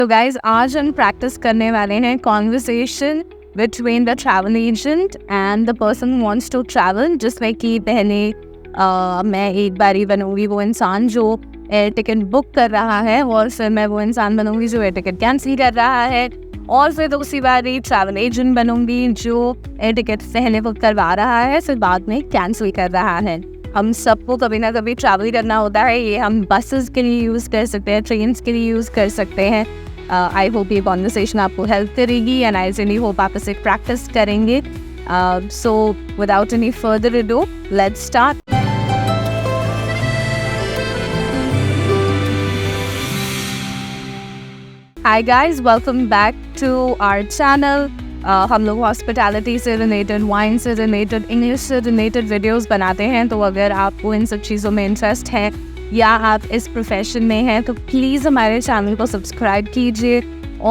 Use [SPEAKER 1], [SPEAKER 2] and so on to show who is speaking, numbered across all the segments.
[SPEAKER 1] तो गाइज आज हम प्रैक्टिस करने वाले हैं conversation between the travel agent and the person who wants to travel, जिसमें कि पहले मैं एक बारी बनूंगी वो इंसान जो एयर टिकट बुक कर रहा है, और फिर मैं वो इंसान बनूंगी जो एयर टिकट कैंसिल कर रहा है, और फिर दूसरी बारी ट्रैवल एजेंट बनूंगी जो एयर टिकट पहले बुक करवा रहा है फिर बाद में कैंसिल कर रहा है। हम सबको कभी ना कभी ट्रैवल करना होता है। ये हम बसेस के लिए यूज़ कर सकते हैं, ट्रेन्स के लिए यूज़ कर सकते हैं। आई होप ये कॉन्वर्सेशन आपको हेल्प करेगी एंड आई रियली होप आप इसे प्रैक्टिस करेंगे। So without any further ado, let's start. Hi guys, welcome back to our channel. हम लोग हॉस्पिटैलिटी से रिलेटेड, वाइन से रिलेटेड, इंग्लिश से रिलेटेड वीडियोस बनाते हैं। तो अगर आपको इन सब चीज़ों में इंटरेस्ट है या आप इस प्रोफेशन में हैं तो प्लीज़ हमारे चैनल को सब्सक्राइब कीजिए।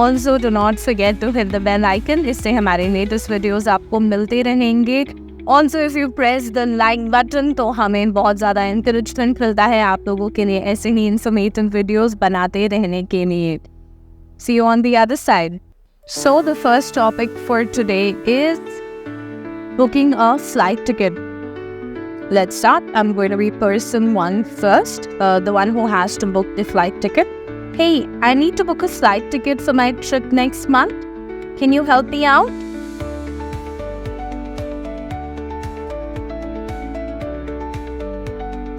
[SPEAKER 1] Also do not forget to hit the bell icon, इससे हमारे लेटेस्ट वीडियोस आपको मिलते रहेंगे। Also if you press the like button तो हमें बहुत ज़्यादा इंकरेजमेंट मिलता है आप लोगों के लिए ऐसे ही इंफॉर्मेटिव वीडियोज़ बनाते रहने के लिए। See you on the other side. So the first topic for today is booking a flight ticket. Let's start. I'm going to be person one first, the one who has to book the flight ticket. Hey, I need to book a flight ticket for my trip next month. Can you help me out?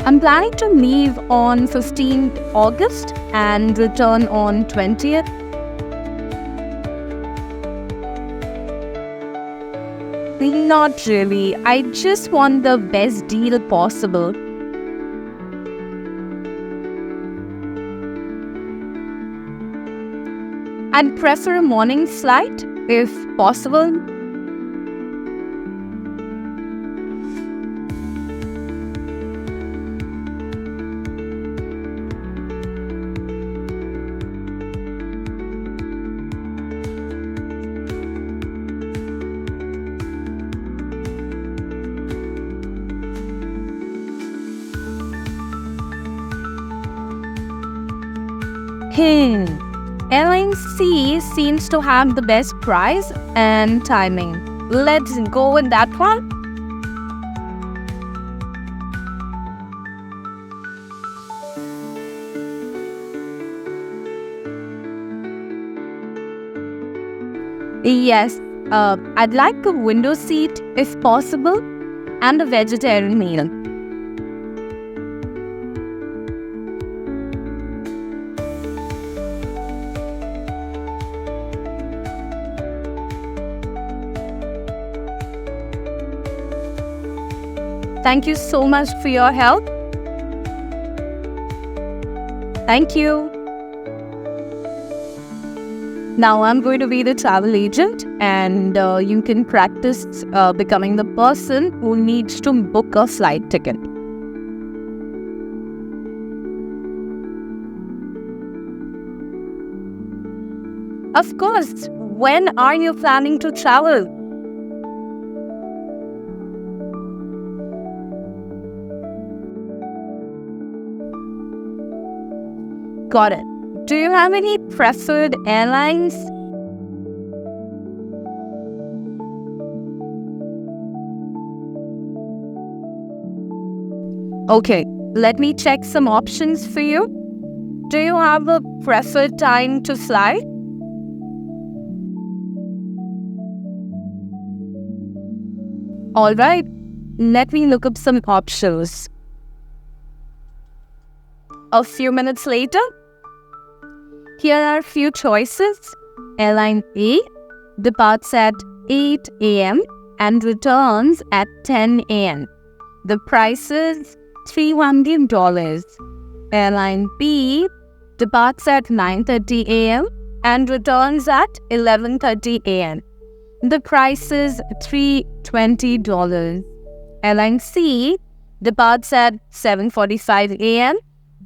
[SPEAKER 1] I'm planning to leave on 15th August and return on 20th. Not really. I just want the best deal possible. I'd prefer a morning flight if possible. Airline C seems to have the best price and timing. Let's go with that one. Yes, I'd like a window seat if possible and a vegetarian meal. Thank you so much for your help. Thank you. Now I'm going to be the travel agent, and you can practice becoming the person who needs to book a flight ticket. Of course. When are you planning to travel? Got it. Do you have any preferred airlines? Okay, let me check some options for you. Do you have a preferred time to fly? All right, let me look up some options. A few minutes later, here are a few choices. Airline A departs at 8 a.m. and returns at 10 a.m. The price is $300. Airline B departs at 9:30 a.m. and returns at 11:30 a.m. The price is $320. Airline C departs at 7:45 a.m.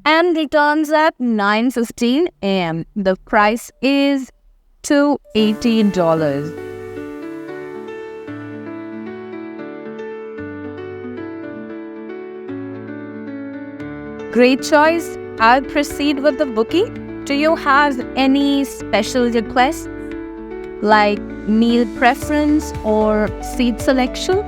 [SPEAKER 1] and returns at 9:15 a.m. The price is $280. Great choice. I'll proceed with the booking. Do you have any special requests like meal preference or seat selection?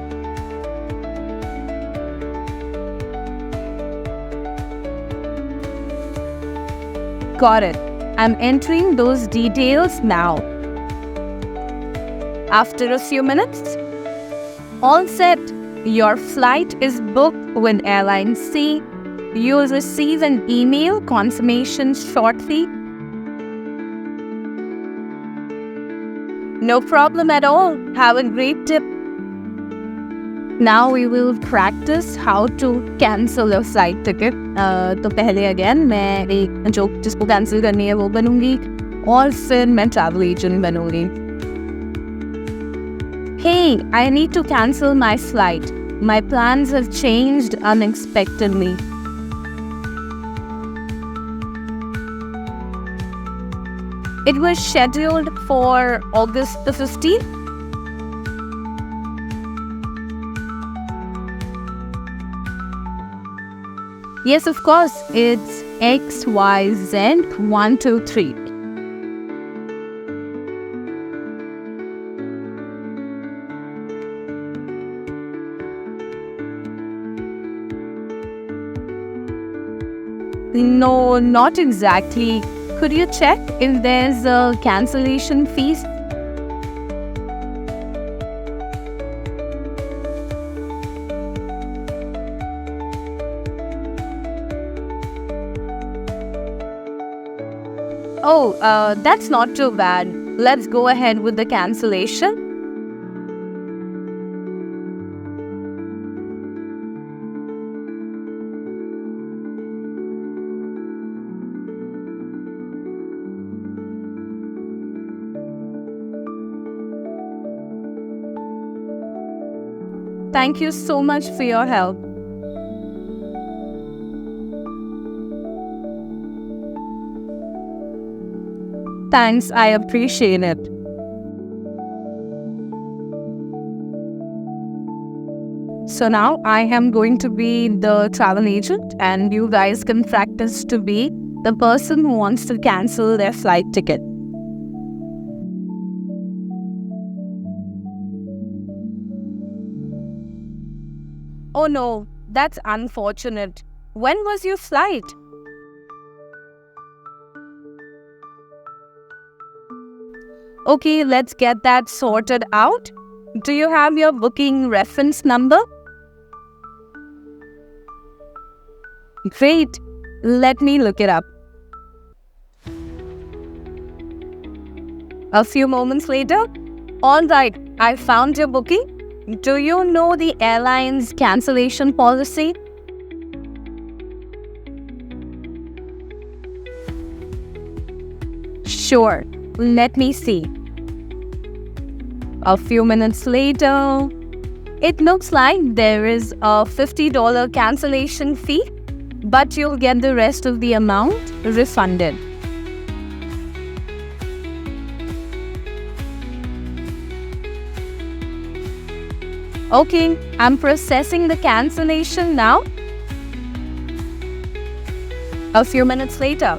[SPEAKER 1] Got it. I'm entering those details now. After a few minutes, all set. Your flight is booked with Airline C. You'll receive an email confirmation shortly. No problem at all. Have a great trip. Now we will practice how to cancel a flight ticket. तो पहले again मैं एक जो जिसको cancel करनी है वो बनूंगी और फिर मैं ट्रैवल एजेंट बनूंगी. Hey, I need to cancel my flight. My plans have changed unexpectedly. It was scheduled for August the 15th. Yes, of course, it's XYZ123. No, not exactly. Could you check if there's a cancellation fees? Oh, that's not too bad. Let's go ahead with the cancellation. Thank you so much for your help. Thanks, I appreciate it. So now I am going to be the travel agent and you guys can practice to be the person who wants to cancel their flight ticket. Oh no, that's unfortunate. When was your flight? Okay, let's get that sorted out. Do you have your booking reference number? Great. Let me look it up. A few moments later, all right, I found your booking. Do you know the airline's cancellation policy? Sure, let me see. A few minutes later, it looks like there is a $50 cancellation fee, but you'll get the rest of the amount refunded. Okay, I'm processing the cancellation now. A few minutes later,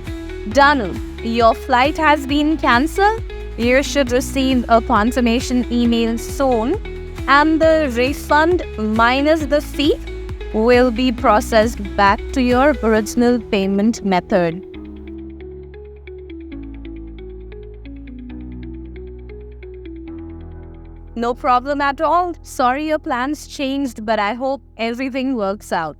[SPEAKER 1] done. Your flight has been cancelled. You should receive a confirmation email soon, and the refund minus the fee will be processed back to your original payment method. No problem at all. Sorry your plans changed, but I hope everything works out.